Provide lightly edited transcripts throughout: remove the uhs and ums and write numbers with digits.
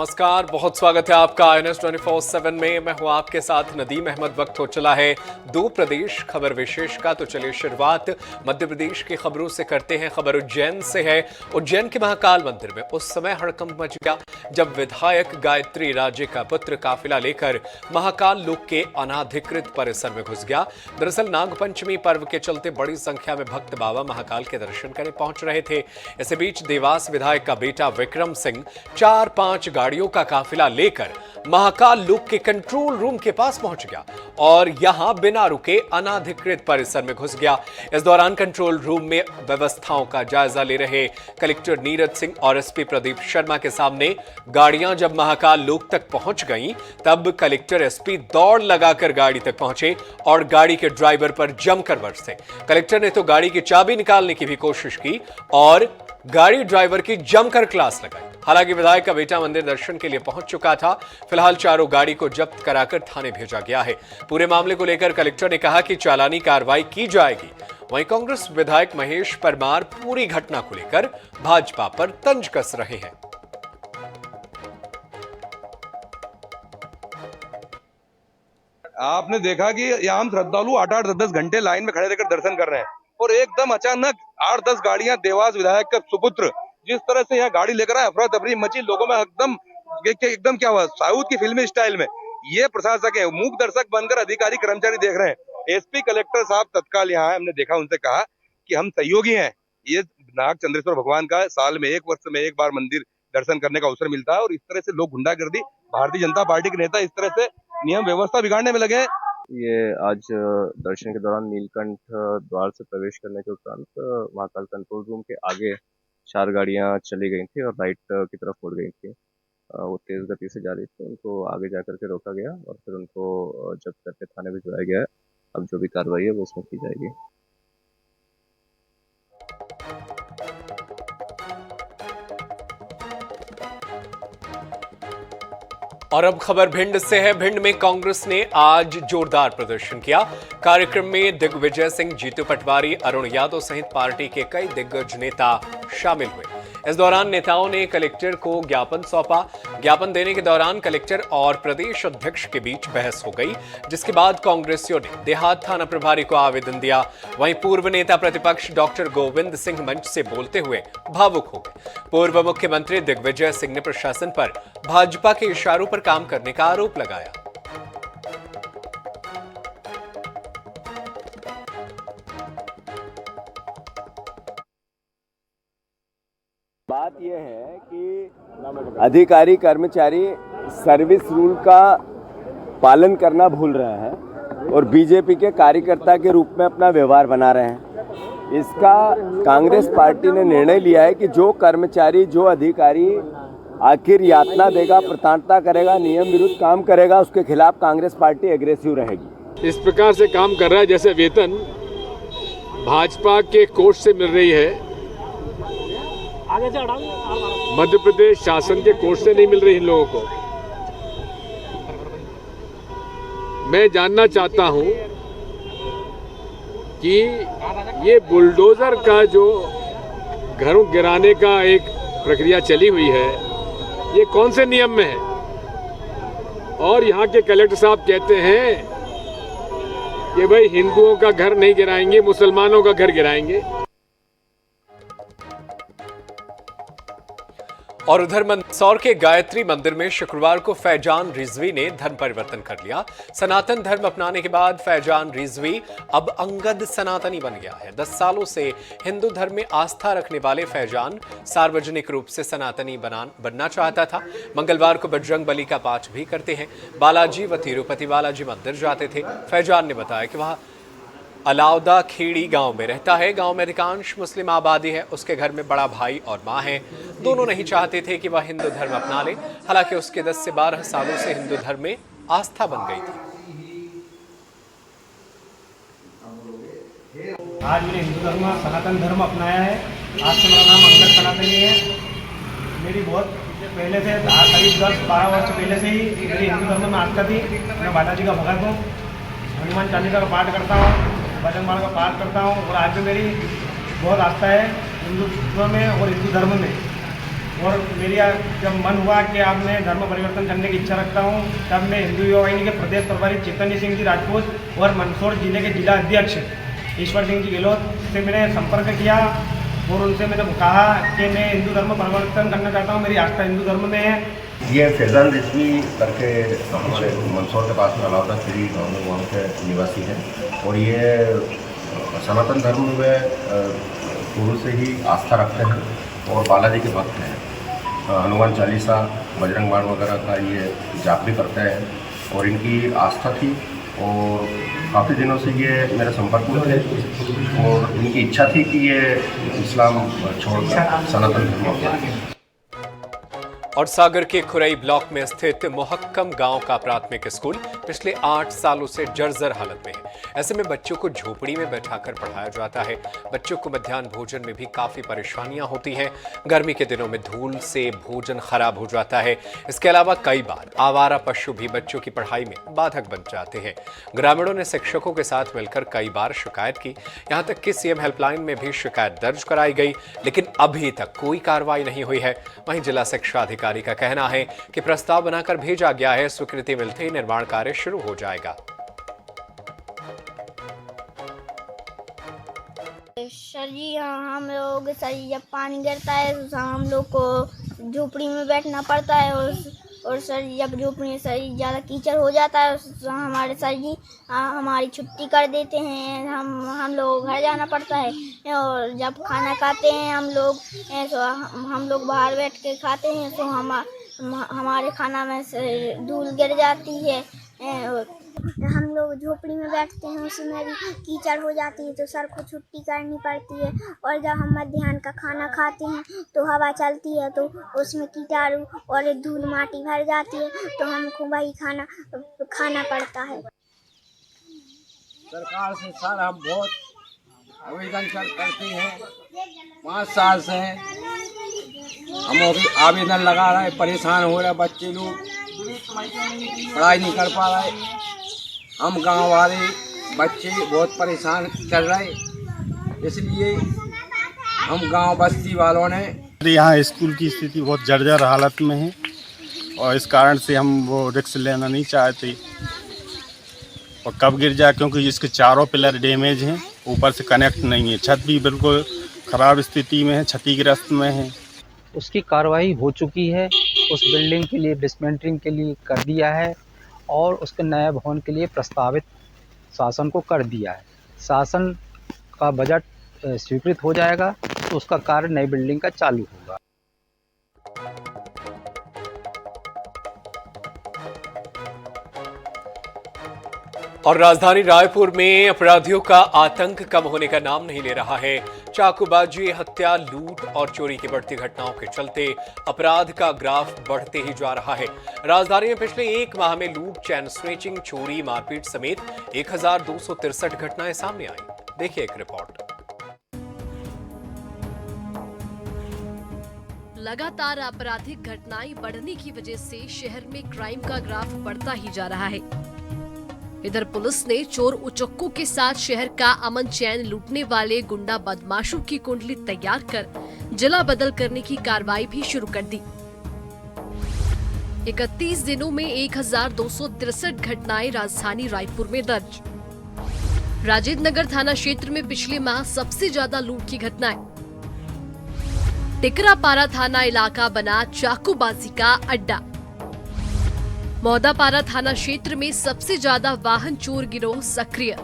नमस्कार, बहुत स्वागत है आपका INS 24/7 में। मैं हूं आपके साथ नदीम अहमद। वक्त हो चला है दो प्रदेश खबर विशेष का। तो चलिए शुरुआत मध्य प्रदेश की खबरों से करते हैं। खबर उज्जैन से है। उज्जैन के महाकाल मंदिर में उस समय हड़कंप मच गया जब विधायक गायत्री राजे का पुत्र काफिला लेकर महाकाल लोक के अनाधिकृत परिसर में घुस गया। दरअसल नागपंचमी पर्व के चलते बड़ी संख्या में भक्त बाबा महाकाल के दर्शन करने पहुंच रहे थे। इसी बीच देवास विधायक का बेटा विक्रम सिंह 4-5 गाड़ियों का काफिला लेकर महाकाल लोक के कंट्रोल रूम के पास पहुंच गया और यहां बिना रुके अनाधिकृत परिसर में घुस गया। इस दौरान कंट्रोल रूम में व्यवस्थाओं का जायजा ले रहे कलेक्टर नीरज सिंह और एसपी प्रदीप शर्मा के सामने गाड़ियां जब महाकाल लोक तक पहुंच गईं, तब कलेक्टर एसपी दौड़ लगाकर गाड़ी तक पहुंचे और गाड़ी के ड्राइवर पर जमकर बरसे। कलेक्टर ने तो गाड़ी की चाबी निकालने की भी कोशिश की और गाड़ी ड्राइवर की जमकर क्लास लगाई। हालांकि विधायक का बेटा मंदिर दर्शन के लिए पहुंच चुका था। फिलहाल चारों गाड़ी को जब्त कराकर थाने भेजा गया है। पूरे मामले को लेकर कलेक्टर ने कहा कि चालानी कार्रवाई की जाएगी। वहीं कांग्रेस विधायक महेश परमार पूरी घटना को लेकर भाजपा पर तंज कस रहे हैं। आपने देखा कि यहाँ हम श्रद्धालु 8-8, 10-10 घंटे लाइन में खड़े रहकर दर्शन कर रहे हैं और एकदम अचानक 8-10 गाड़ियां देवास विधायक का सुपुत्र जिस तरह से यहाँ गाड़ी लेकर आए, अफरा तफरी मची लोगों में। एकदम क्या हुआ, साउथ की फिल्मी स्टाइल में। ये प्रशासक है, मूक दर्शक बनकर अधिकारी कर्मचारी देख रहे हैं। एसपी कलेक्टर साहब तत्काल यहाँ, हमने देखा, उनसे कहा कि हम सहयोगी हैं। ये नाग चंद्रेश्वर भगवान का साल में एक वर्ष में एक बार मंदिर दर्शन करने का अवसर मिलता है और इस तरह से लोग गुंडागर्दी, भारतीय जनता पार्टी के नेता इस तरह से नियम व्यवस्था बिगाड़ने में लगे हैं। ये आज दर्शन के दौरान नीलकंठ द्वार से प्रवेश करने के उपरांत महाकाल कंट्रोल रूम के आगे 4 गाड़ियां चली गई थी और राइट की तरफ मुड़ गई थी। वो तेज गति से जा रही थी, उनको आगे जाकर के रोका गया और फिर उनको जब्त करके थाने भिजवाया गया है। अब जो भी कार्रवाई है वो उसमें की जाएगी। और अब खबर भिंड से है। भिंड में कांग्रेस ने आज जोरदार प्रदर्शन किया। कार्यक्रम में दिग्विजय सिंह, जीतू पटवारी, अरुण यादव सहित पार्टी के कई दिग्गज नेता शामिल हुए। इस दौरान नेताओं ने कलेक्टर को ज्ञापन सौंपा। ज्ञापन देने के दौरान कलेक्टर और प्रदेश अध्यक्ष के बीच बहस हो गई, जिसके बाद कांग्रेसियों ने देहात थाना प्रभारी को आवेदन दिया। वहीं पूर्व नेता प्रतिपक्ष डॉक्टर गोविंद सिंह मंच से बोलते हुए भावुक हो गए। पूर्व मुख्यमंत्री दिग्विजय सिंह ने प्रशासन पर भाजपा के इशारों पर काम करने का आरोप लगाया। बात यह है कि अधिकारी कर्मचारी सर्विस रूल का पालन करना भूल रहे हैं और बीजेपी के कार्यकर्ता के रूप में अपना व्यवहार बना रहे हैं। इसका कांग्रेस पार्टी ने निर्णय लिया है कि जो कर्मचारी, जो अधिकारी आखिर यातना देगा, प्रताड़ना करेगा, नियम विरुद्ध काम करेगा, उसके खिलाफ कांग्रेस पार्टी एग्रेसिव रहेगी। इस प्रकार से काम कर रहा है जैसे वेतन भाजपा के कोष से मिल रही है, मध्य प्रदेश शासन के कोष से नहीं मिल रही इन लोगों को। मैं जानना चाहता हूं कि ये बुलडोजर का जो घरों गिराने का एक प्रक्रिया चली हुई है, ये कौन से नियम में है? और यहाँ के कलेक्टर साहब कहते हैं कि भाई हिंदुओं का घर नहीं गिराएंगे, मुसलमानों का घर गिराएंगे। और उधर मंदसौर के गायत्री मंदिर में शुक्रवार को फैजान रिजवी ने धर्म परिवर्तन कर लिया। सनातन धर्म अपनाने के बाद फैजान रिजवी अब अंगद सनातनी बन गया है। 10 सालों से हिंदू धर्म में आस्था रखने वाले फैजान सार्वजनिक रूप से सनातनी बनना चाहता था। मंगलवार को बजरंग बली का पाठ भी करते हैं। बालाजी व तिरुपति बालाजी मंदिर जाते थे। फैजान ने बताया कि वह अलाउदा खेड़ी गांव में रहता है। गांव में अधिकांश मुस्लिम आबादी है। उसके घर में बड़ा भाई और मां है। दोनों नहीं चाहते थे कि वह हिंदू धर्म अपना ले। हालांकि उसके 10 से 12 सालों से हिंदू धर्म में आस्था बन गई थी। आज मैंने हिंदू धर्म, सनातन धर्म अपनाया है। आज से मेरा नाम अंगद सनातनी है। मेरी बहुत पहले से करीब 10-12 वर्ष पहले से ही मेरी हिंदू धर्म में आस्था थी। मैं बालाजी का भगत हूँ, हनुमान चालीसा का पाठ करता हूँ, बजरंग बाण का पाठ करता हूँ और आज भी मेरी बहुत आस्था है हिंदुत्व में और हिंदू धर्म में। और मेरी जब मन हुआ कि अब मैं धर्म परिवर्तन करने की इच्छा रखता हूँ, तब मैं हिंदू युवा वाहिनी के प्रदेश प्रभारी चैतन्य सिंह जी राजपूत और मंदसौर जिले के जिला अध्यक्ष ईश्वर सिंह जी गहलोत से मैंने संपर्क किया और उनसे मैंने कहा कि मैं हिंदू धर्म परिवर्तन करना चाहता हूँ, मेरी आस्था हिंदू धर्म में है। ये फैजान रिजवी करके हमारे मंदसौर के पास में अलाउद्दीन श्री वहाँ के निवासी हैं और ये सनातन धर्म में शुरू से ही आस्था रखते हैं और बालाजी के भक्त हैं। हनुमान चालीसा, बजरंग बाण वगैरह का ये जाप भी करते हैं और इनकी आस्था थी और काफ़ी दिनों से ये मेरे संपर्क में थे और इनकी इच्छा थी कि ये इस्लाम छोड़कर सनातन धर्म अपनाएं। और सागर के खुरई ब्लॉक में स्थित मोहक्कम गांव का प्राथमिक स्कूल पिछले 8 सालों से जर्जर हालत में है। ऐसे में बच्चों को झोपड़ी में बैठाकर पढ़ाया जाता है। बच्चों को मध्याह्न भोजन में भी काफी परेशानियां होती हैं। गर्मी के दिनों में धूल से भोजन खराब हो जाता है। इसके अलावा कई बार आवारा पशु भी बच्चों की पढ़ाई में बाधक बन जाते हैं। ग्रामीणों ने शिक्षकों के साथ मिलकर कई बार शिकायत की। यहां तक कि सीएम हेल्पलाइन में भी शिकायत दर्ज कराई गई, लेकिन अभी तक कोई कार्रवाई नहीं हुई है। वहीं जिला शिक्षा अधिकारी का कहना है कि प्रस्ताव बनाकर भेजा गया है, स्वीकृति मिलते ही निर्माण कार्य शुरू हो जाएगा। सर जी, हम लोग सर जब पानी गिरता है तो हम लोग को झोपड़ी में बैठना पड़ता है और सर जब झोपड़ी में सर ज़्यादा कीचड़ हो जाता है तो हमारे सर जी हमारी छुट्टी कर देते हैं। हम लोग घर जाना पड़ता है और जब खाना खाते हैं हम लोग बाहर बैठ के खाते हैं तो हमारे खाना में धूल गिर जाती है। हम लोग झोपड़ी में बैठते हैं, उसमें भी कीचड़ हो जाती है तो सर को छुट्टी करनी पड़ती है। और जब हम मध्याह्न का खाना खाते हैं तो हवा चलती है तो उसमें कीटाणु और धूल माटी भर जाती है तो हमको वही खाना पड़ता है। सरकार से सर हम बहुत आवेदन करते हैं, 5 साल से हम आवेदन लगा रहे हैं, परेशान हो रहे बच्चे लोग, पढ़ाई नहीं कर पा रहे। हम गांव वाले बच्चे बहुत परेशान चल रहे, इसलिए हम गांव बस्ती वालों ने यहाँ स्कूल की स्थिति बहुत जर्जर हालत में है और इस कारण से हम वो रिस्क लेना नहीं चाहते और कब गिर जाए, क्योंकि इसके चारों पिलर डैमेज हैं, ऊपर से कनेक्ट नहीं है, छत भी बिल्कुल ख़राब स्थिति में है, क्षतिग्रस्त में है। उसकी कार्रवाई हो चुकी है, उस बिल्डिंग के लिए डिसमेंटलिंग के लिए कर दिया है और उसके नए भवन के लिए प्रस्तावित शासन को कर दिया है। शासन का बजट स्वीकृत हो जाएगा तो उसका कार्य नई बिल्डिंग का चालू होगा। और राजधानी रायपुर में अपराधियों का आतंक कम होने का नाम नहीं ले रहा है। चाकूबाजी, हत्या, लूट और चोरी की बढ़ती घटनाओं के चलते अपराध का ग्राफ बढ़ते ही जा रहा है। राजधानी में पिछले 1 माह में लूट, चैन स्नैचिंग, चोरी, मारपीट समेत 1263 घटनाएं सामने आई। देखिए एक रिपोर्ट। लगातार आपराधिक घटनाएं बढ़ने की वजह से शहर में क्राइम का ग्राफ बढ़ता ही जा रहा है। इधर पुलिस ने चोर उचक्कों के साथ शहर का अमन चैन लूटने वाले गुंडा बदमाशों की कुंडली तैयार कर जिला बदल करने की कार्रवाई भी शुरू कर दी। 31 दिनों में 1263 घटनाएं राजधानी रायपुर में दर्ज। राजेंद्र नगर थाना क्षेत्र में पिछले माह सबसे ज्यादा लूट की घटनाएं। टिकरापारा थाना इलाका बना चाकूबाजी का अड्डा। मौदापारा थाना क्षेत्र में सबसे ज्यादा वाहन चोर गिरोह सक्रिय।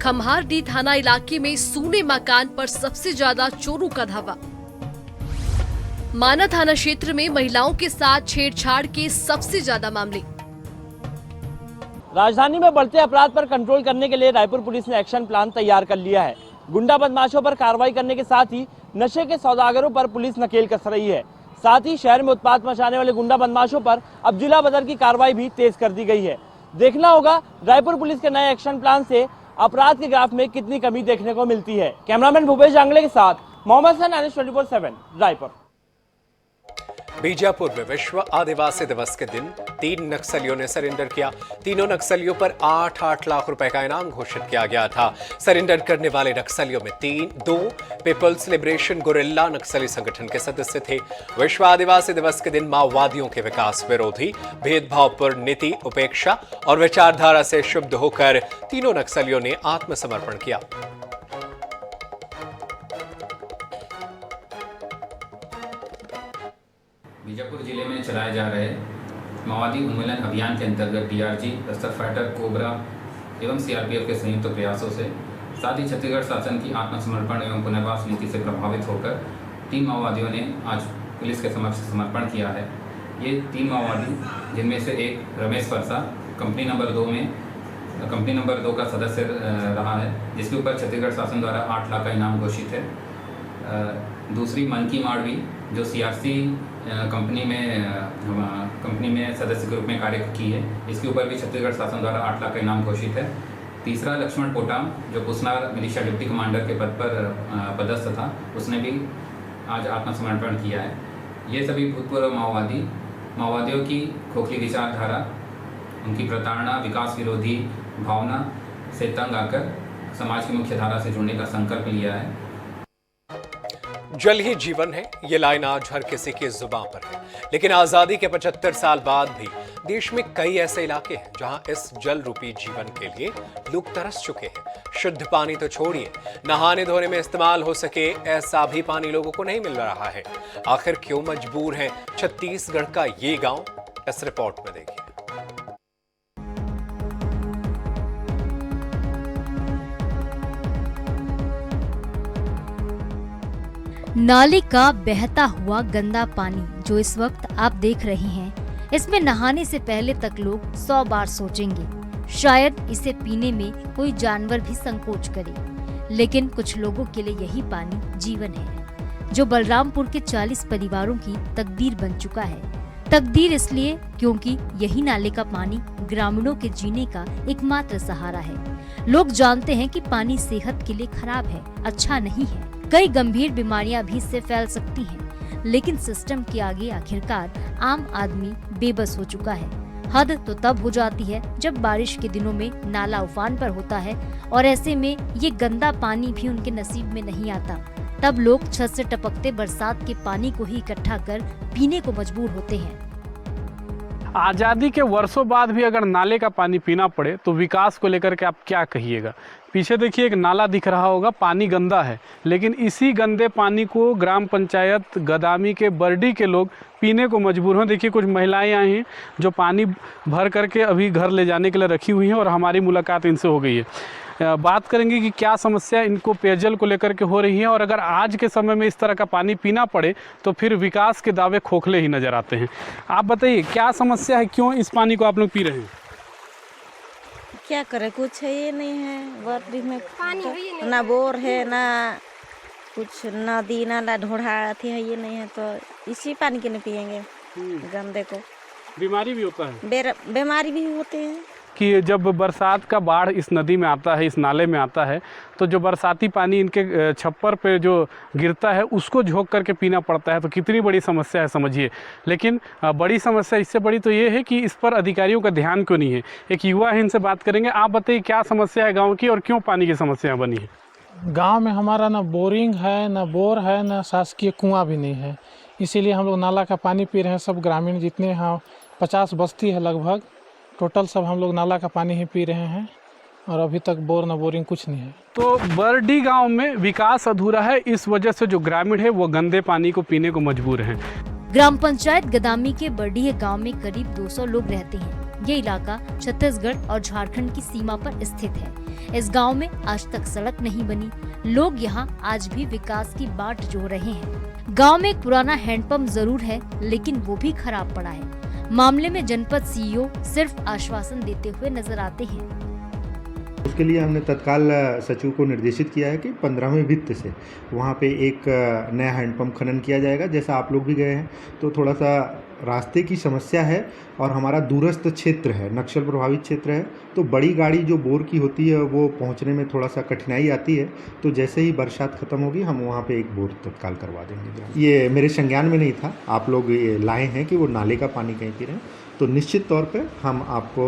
खम्हारडी थाना इलाके में सूने मकान पर सबसे ज्यादा चोरों का धावा। माना थाना क्षेत्र में महिलाओं के साथ छेड़छाड़ के सबसे ज्यादा मामले। राजधानी में बढ़ते अपराध पर कंट्रोल करने के लिए रायपुर पुलिस ने एक्शन प्लान तैयार कर लिया है। गुंडा बदमाशों पर कार्रवाई करने के साथ ही नशे के सौदागरों पर पुलिस नकेल कस रही है। साथ ही शहर में उत्पात मचाने वाले गुंडा बदमाशों पर अब जिला बदल की कार्रवाई भी तेज कर दी गई है। देखना होगा रायपुर पुलिस के नए एक्शन प्लान से अपराध के ग्राफ में कितनी कमी देखने को मिलती है। कैमरामैन भूपेश जांगले के साथ मोहम्मद हसन, NH24/7 रायपुर। बीजापुर में विश्व आदिवासी दिवस के दिन 3 नक्सलियों ने सरेंडर किया। तीनों नक्सलियों पर 8-8 लाख रुपए का इनाम घोषित किया गया था। सरेंडर करने वाले नक्सलियों में 2 पीपल्स लिबरेशन गुरिल्ला नक्सली संगठन के सदस्य थे। विश्व आदिवासी दिवस के दिन माओवादियों के विकास विरोधी, भेदभावपूर्ण नीति, उपेक्षा और विचारधारा से क्षुब्ध होकर तीनों नक्सलियों ने आत्मसमर्पण किया। बीजापुर जिले में चलाए जा रहे माओवादी उन्मूलन अभियान के अंतर्गत डीआरजी, रस्तर फाइटर, कोबरा एवं सीआरपीएफ के संयुक्त प्रयासों से साथ ही छत्तीसगढ़ शासन की आत्मसमर्पण एवं पुनर्वास नीति से प्रभावित होकर 3 माओवादियों ने आज पुलिस के समक्ष समर्पण किया है। ये 3 माओवादी, जिनमें से एक रमेश फरसा कंपनी नंबर 2 का सदस्य रहा है, जिसके ऊपर छत्तीसगढ़ शासन द्वारा 8 लाख का इनाम घोषित है। दूसरी मनकी माड़वी, जो सीआरसी कंपनी में सदस्य के रूप में कार्य की है, इसके ऊपर भी छत्तीसगढ़ शासन द्वारा 8 लाख का इनाम घोषित है। तीसरा लक्ष्मण पोटाम, जो पुसनार मिलिशिया डिप्टी कमांडर के पद पर पदस्थ था, उसने भी आज आत्मसमर्पण किया है। ये सभी भूतपूर्व माओवादियों की खोखली विचारधारा, उनकी प्रताड़ना, विकास विरोधी भावना से तंग आकर समाज की मुख्य धारा से जुड़ने का संकल्प लिया है। जल ही जीवन है, ये लाइन आज हर किसी की जुबान पर है। लेकिन आजादी के 75 साल बाद भी देश में कई ऐसे इलाके हैं जहां इस जल रूपी जीवन के लिए लोग तरस चुके हैं। शुद्ध पानी तो छोड़िए, नहाने धोने में इस्तेमाल हो सके ऐसा भी पानी लोगों को नहीं मिल रहा है। आखिर क्यों मजबूर है छत्तीसगढ़ का ये गांव? इस रिपोर्ट में देखिए। नाले का बहता हुआ गंदा पानी जो इस वक्त आप देख रहे हैं, इसमें नहाने से पहले तक लोग 100 बार सोचेंगे। शायद इसे पीने में कोई जानवर भी संकोच करे, लेकिन कुछ लोगों के लिए यही पानी जीवन है, जो बलरामपुर के 40 परिवारों की तकदीर बन चुका है। तकदीर इसलिए क्योंकि यही नाले का पानी ग्रामीणों के जीने का एकमात्र सहारा है। लोग जानते हैं कि पानी सेहत के लिए खराब है, अच्छा नहीं है, कई गंभीर बीमारियां भी इससे फैल सकती हैं, लेकिन सिस्टम के आगे आखिरकार आम आदमी बेबस हो चुका है। हद तो तब हो जाती है जब बारिश के दिनों में नाला उफान पर होता है और ऐसे में ये गंदा पानी भी उनके नसीब में नहीं आता। तब लोग छत से टपकते बरसात के पानी को ही इकट्ठा कर पीने को मजबूर होते हैं। आज़ादी के वर्षों बाद भी अगर नाले का पानी पीना पड़े तो विकास को लेकर के आप क्या कहिएगा? पीछे देखिए एक नाला दिख रहा होगा, पानी गंदा है, लेकिन इसी गंदे पानी को ग्राम पंचायत गदामी के बरडी के लोग पीने को मजबूर हैं। देखिए कुछ महिलाएं आई हैं जो पानी भर करके अभी घर ले जाने के लिए रखी हुई हैं और हमारी मुलाकात इनसे हो गई है। बात करेंगे कि क्या समस्या इनको पेयजल को लेकर के हो रही है और अगर आज के समय में इस तरह का पानी पीना पड़े तो फिर विकास के दावे खोखले ही नजर आते हैं। आप बताइए क्या समस्या है, क्यों इस पानी को आप लोग पी रहे हैं? क्या करें, कुछ है ये नहीं है, बर्डी में पानी ना बोर है ना कुछ नदी नाला ढोढ़ा अथी है, ये नहीं है, तो इसी पानी के नहीं पियेंगे। गंदे को बीमारी भी होता है, बीमारी भी होते हैं कि जब बरसात का बाढ़ इस नदी में आता है, इस नाले में आता है, तो जो बरसाती पानी इनके छप्पर पे जो गिरता है उसको झोंक करके पीना पड़ता है। तो कितनी बड़ी समस्या है समझिए। लेकिन बड़ी समस्या इससे बड़ी तो ये है कि इस पर अधिकारियों का ध्यान क्यों नहीं है। एक युवा है, इनसे बात करेंगे। आप बताइए क्या समस्या है गाँव की और क्यों पानी की समस्या बनी है? गाँव में हमारा ना बोरिंग है, ना बोर है, ना शासकीय कुआँ भी नहीं है, इसीलिए हम लोग नाला का पानी पी रहे हैं। सब ग्रामीण जितने यहाँ 50 बस्ती है लगभग, टोटल सब हम लोग नाला का पानी ही पी रहे हैं और अभी तक बोर न बोरिंग कुछ नहीं है। तो बरडी गांव में विकास अधूरा है, इस वजह से जो ग्रामीण है वो गंदे पानी को पीने को मजबूर हैं। ग्राम पंचायत गदामी के बरडीह गांव में करीब 200 लोग रहते हैं। ये इलाका छत्तीसगढ़ और झारखंड की सीमा पर स्थित है। इस गांव में आज तक सड़क नहीं बनी। लोग यहाँ आज भी विकास की बाट जोह रहे हैं। गांव में एक पुराना हैंडपंप जरूर है, लेकिन वो भी खराब पड़ा है। मामले में जनपद सीईओ सिर्फ आश्वासन देते हुए नजर आते हैं। उसके लिए हमने तत्काल सचिव को निर्देशित किया है कि 15वें वित्त से वहाँ पे एक नया हैंडपंप खनन किया जाएगा। जैसा आप लोग भी गए हैं तो थोड़ा सा रास्ते की समस्या है और हमारा दूरस्थ क्षेत्र है, नक्सल प्रभावित क्षेत्र है, तो बड़ी गाड़ी जो बोर की होती है वो पहुंचने में थोड़ा सा कठिनाई आती है। तो जैसे ही बरसात ख़त्म होगी हम वहाँ पे एक बोर तत्काल करवा देंगे। ये मेरे संज्ञान में नहीं था, आप लोग ये लाए हैं कि वो नाले का पानी कहीं पी रहे हैं, तो निश्चित तौर पर हम आपको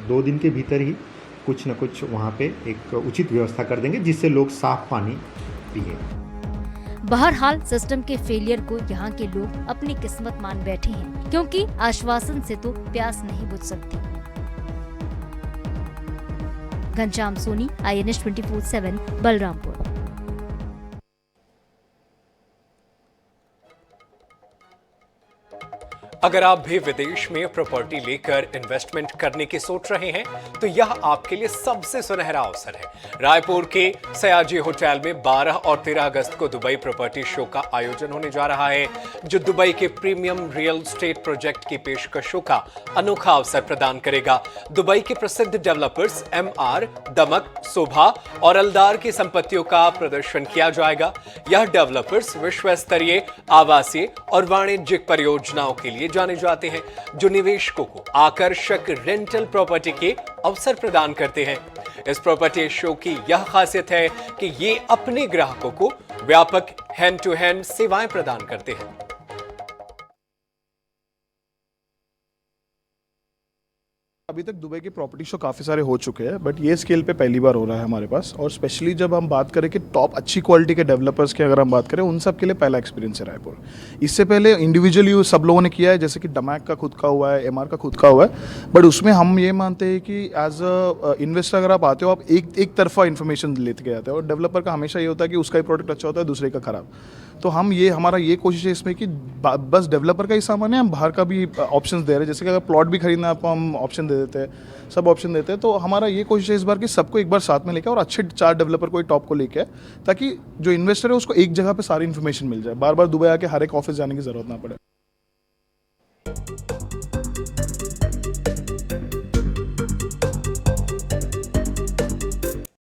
2 दिन के भीतर ही कुछ न कुछ वहाँ पे एक उचित व्यवस्था कर देंगे जिससे लोग साफ पानी पिए। बहरहाल सिस्टम के फेलियर को यहाँ के लोग अपनी किस्मत मान बैठे हैं, क्योंकि आश्वासन से तो प्यास नहीं बुझ सकती। घनश्याम सोनी, INS 24/7, बलरामपुर। अगर आप भी विदेश में प्रॉपर्टी लेकर इन्वेस्टमेंट करने की सोच रहे हैं तो यह आपके लिए सबसे सुनहरा अवसर है। रायपुर के सयाजी होटल में 12 और 13 अगस्त को दुबई प्रॉपर्टी शो का आयोजन होने जा रहा है, जो दुबई के प्रीमियम रियल एस्टेट प्रोजेक्ट की पेशकशों का अनोखा अवसर प्रदान करेगा। दुबई के प्रसिद्ध डेवलपर्स MR, दमक, शोभा और अलदार की संपत्तियों का प्रदर्शन किया जाएगा। यह डेवलपर्स विश्व स्तरीय आवासीय और वाणिज्यिक परियोजनाओं के लिए जाने जाते हैं, जो निवेशकों को आकर्षक रेंटल प्रॉपर्टी के अवसर प्रदान करते हैं। इस प्रॉपर्टी शो की यह खासियत है कि ये अपने ग्राहकों को व्यापक हैंड टू हैंड सेवाएं प्रदान करते हैं। अभी तक दुबई के प्रॉपर्टी शो काफ़ी सारे हो चुके हैं, बट ये स्केल पे पहली बार हो रहा है हमारे पास। और स्पेशली जब हम बात करें कि टॉप अच्छी क्वालिटी के डेवलपर्स की अगर हम बात करें, उन सब के लिए पहला एक्सपीरियंस है रायपुर। इससे पहले इंडिविजुअली सब लोगों ने किया है, जैसे कि डमैक का खुद का हुआ है, MR का खुद का हुआ है, बट उसमें हम ये मानते हैं कि एज अ इन्वेस्टर अगर आप आते हो, आप एक तरफा इन्फॉर्मेशन लेते के आते हो। और डेवलपर का हमेशा ये होता है कि उसका ही प्रोडक्ट अच्छा होता है, दूसरे का खराब। तो हमारा ये कोशिश है इसमें कि बस डेवलपर का ही सामान है, हम बाहर का भी ऑप्शंस दे रहे हैं। जैसे कि अगर प्लॉट भी खरीदना है आपको, हम ऑप्शन दे देते हैं, सब ऑप्शन देते हैं। तो हमारा ये कोशिश है इस बार कि सबको एक बार साथ में लेके और अच्छे 4 डेवलपर को टॉप को लेके आए, ताकि जो इन्वेस्टर है उसको एक जगह पे सारी इन्फॉर्मेशन मिल जाए, बार बार दुबई आके हर एक ऑफिस जाने की जरूरत ना पड़े।